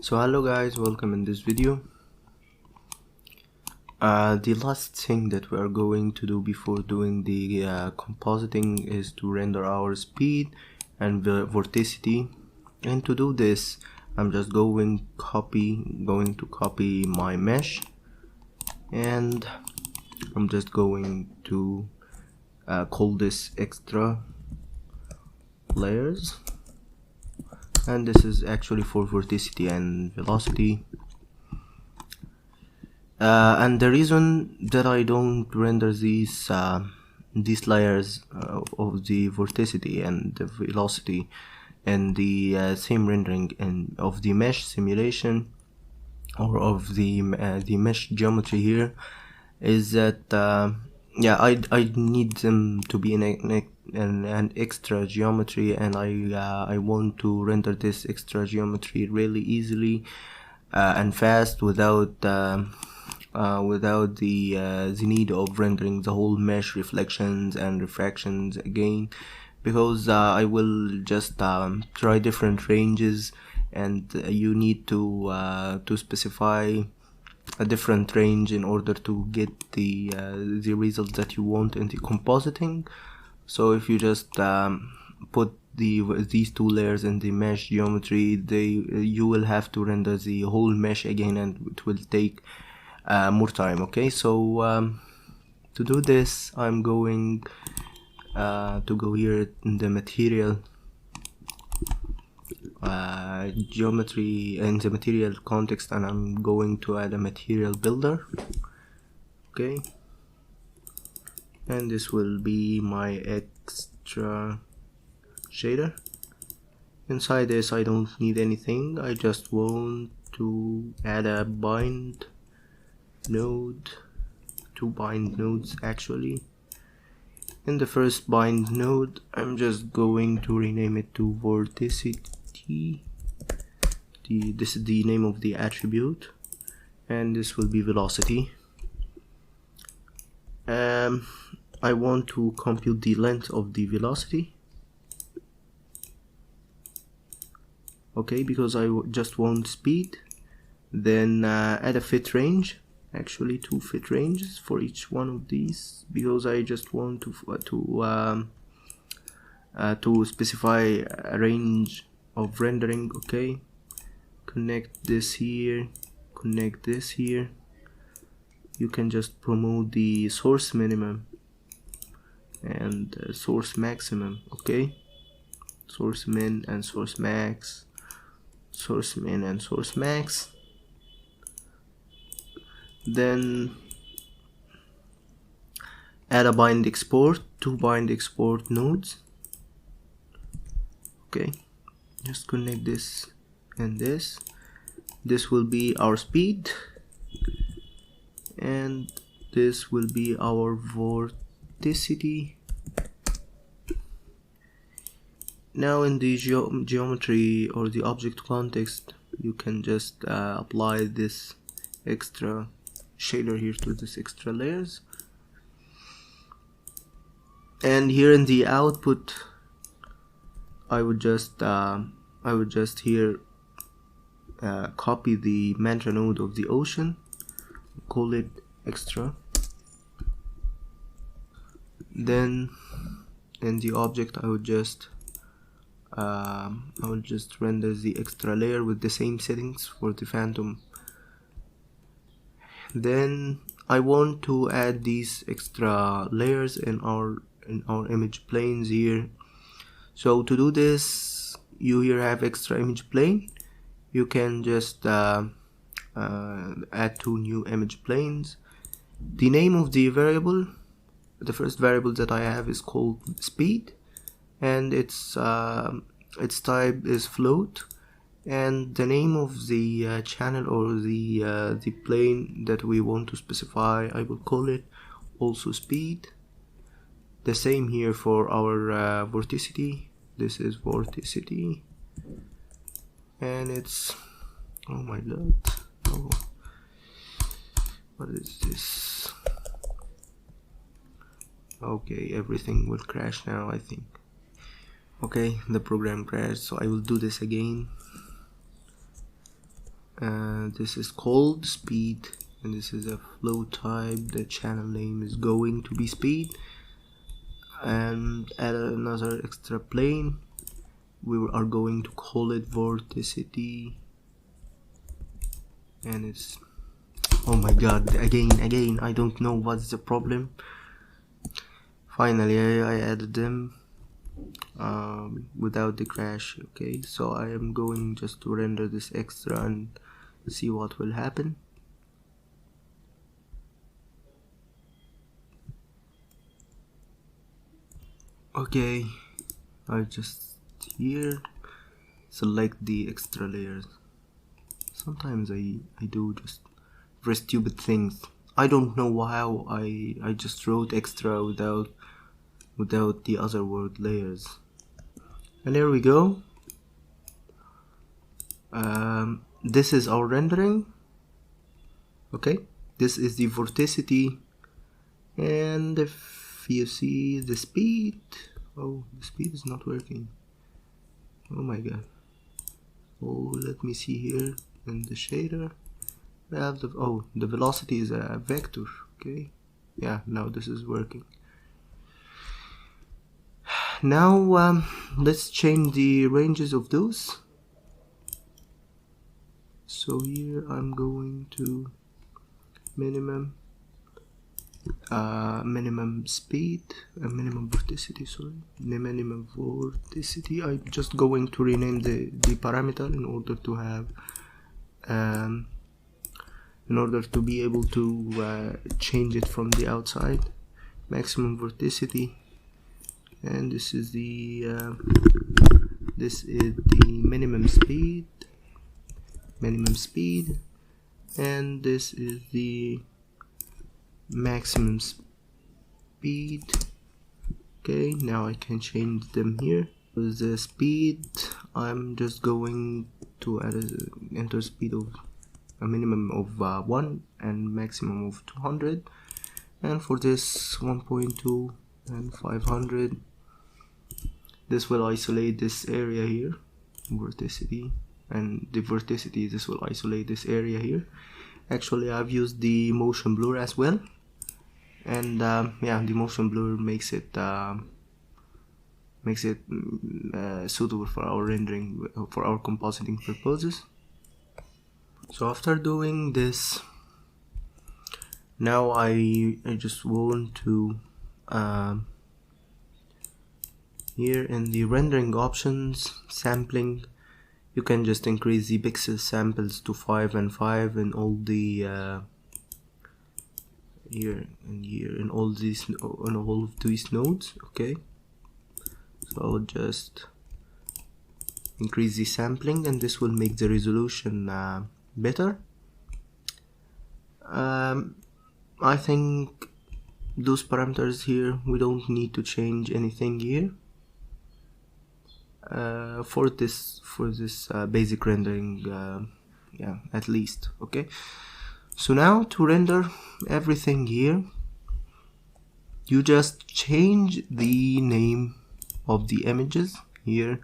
So hello guys, welcome in this video. The last thing that we are going to do before doing the compositing is to render our speed and vorticity. And to do this, I'm just going to copy my mesh, and I'm just going to call this extra layers, and this is actually for vorticity and velocity. And the reason that I don't render these layers of the vorticity and the velocity and the same rendering and of the mesh simulation or of the mesh geometry here is that I need them to be an extra geometry, and I want to render this extra geometry really easily and fast without the need of rendering the whole mesh reflections and refractions again, because I will just try different ranges, and you need to specify a different range in order to get the results that you want in the compositing. So if you just put these two layers in the mesh geometry, you will have to render the whole mesh again, and it will take more time. Okay, so to do this, I'm going to go here in the material geometry, in the material context, and I'm going to add a material builder. Okay, and this will be my extra shader. Inside this I don't need anything, I just want to add a bind node, two bind nodes actually. In the first bind node, I'm just going to rename it to vorticity. This is the name of the attribute, and this will be velocity. I want to compute the length of the velocity. Okay, because I just want speed. Then add a fit range. Actually, two fit ranges for each one of these, because I just want to specify a range of rendering. Okay, connect this here, connect this here. You can just promote the source minimum and source maximum. Okay, source min and source max, source min and source max. Then add a bind export, two bind export nodes. Okay, just connect this and this. This will be our speed, and this will be our vorticity. Now in the geometry or the object context, you can just apply this extra shader here to this extra layers, and here in the output I would just here copy the mantra node of the ocean, call it extra. Then in the object I would just render the extra layer with the same settings for the phantom. Then I want to add these extra layers in our image planes here. So to do this, you here have extra image plane. You can just add two new image planes. The name of the variable, the first variable that I have, is called speed, and its type is float. And the name of the channel or the plane that we want to specify, I will call it also speed. The same here for our vorticity. This is vorticity, and it's, oh my god, oh, what is this? Okay, everything will crash now, I think. Okay, the program crashed, so I will do this again. This is called speed, and this is a flow type. The channel name is going to be speed, and add another extra plane. We are going to call it vorticity, and it's, oh my god, again I don't know what's the problem. Finally I added them without the crash. Okay, so I am going just to render this extra and see what will happen. Okay, I just here select the extra layers. Sometimes I do just very stupid things. I don't know how I just wrote extra without the other word layers. And there we go. This is our rendering. Okay, this is the vorticity, and if you see the speed, oh, the speed is not working. Oh my god. Oh, let me see here in the shader. We have the velocity is a vector. Okay, yeah, now this is working. Now let's change the ranges of those. So here I'm going to minimum speed, minimum vorticity, sorry, the minimum vorticity. I'm just going to rename the parameter in order to have in order to be able to change it from the outside. Maximum vorticity, and this is the minimum speed, and this is the maximum speed. Okay, now I can change them here. With the speed, I'm just going to enter speed of a minimum of 1 and maximum of 200, and for this 1.2 and 500. This will isolate this area here, vorticity, and the vorticity, this will isolate this area here. Actually, I've used the motion blur as well, and yeah, the motion blur makes it suitable for our rendering, for our compositing purposes. So after doing this, now I just want to here in the rendering options, sampling, you can just increase the pixel samples to 5 and 5 in all the here and here in all these, on all of these nodes. Okay, so I'll just increase the sampling, and this will make the resolution better. I think those parameters here, we don't need to change anything here for this basic rendering, yeah, at least. Okay, so now to render everything here, you just change the name of the images here.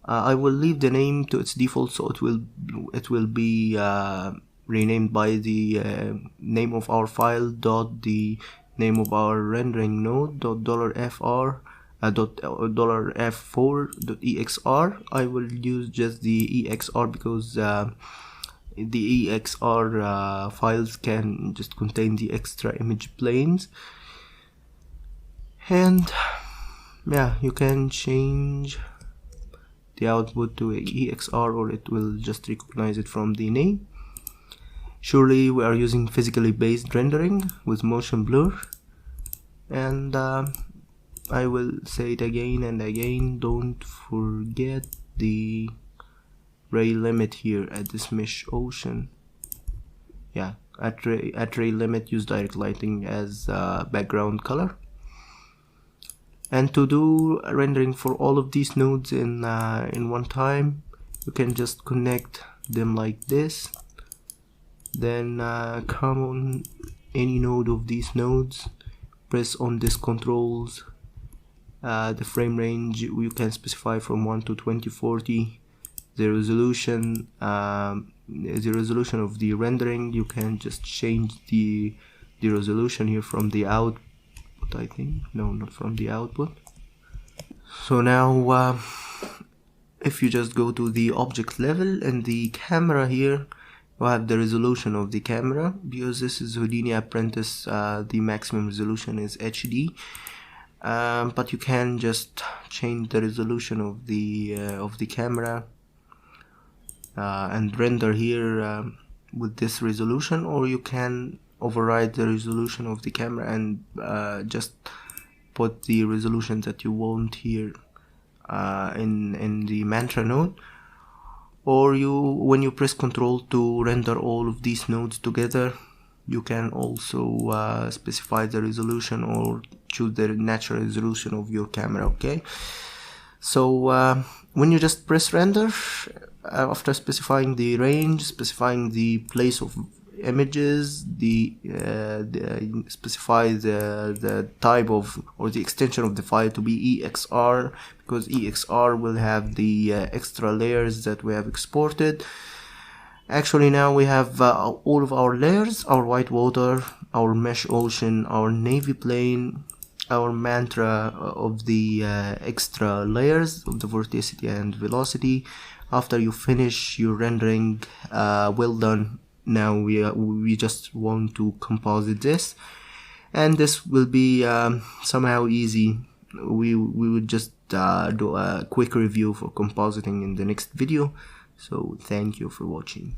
I will leave the name to its default, so it will be renamed by the name of our file dot the name of our rendering node dot $fr $f4.exr. I will use just the exr because the exr files can just contain the extra image planes. And yeah, you can change the output to exr, or it will just recognize it from the name. Surely we are using physically based rendering with motion blur, and I will say it again and again, don't forget the ray limit here at this mesh ocean. Yeah, at ray limit, use direct lighting as background color. And to do rendering for all of these nodes in one time, you can just connect them like this. Then come on any node of these nodes, press on this controls. The frame range you can specify from 1 to 2040. The resolution the resolution of the rendering, you can just change the resolution here from the output, I think. No, not from the output. So now if you just go to the object level and the camera here, you have the resolution of the camera. Because this is Houdini Apprentice, the maximum resolution is HD, but you can just change the resolution of the camera and render here with this resolution, or you can override the resolution of the camera and just put the resolution that you want here in the mantra node. Or when you press Ctrl to render all of these nodes together, you can also specify the resolution or choose the natural resolution of your camera. Okay, so when you just press render, after specifying the range, specifying the place of images, specify the type of or the extension of the file to be EXR, because EXR will have the extra layers that we have exported. Actually, now we have all of our layers: our white water, our mesh ocean, our navy plane, our mantra of the extra layers of the vorticity and velocity. After you finish your rendering, well done. Now we just want to composite this, and this will be somehow easy. We would just do a quick review for compositing in the next video. So thank you for watching.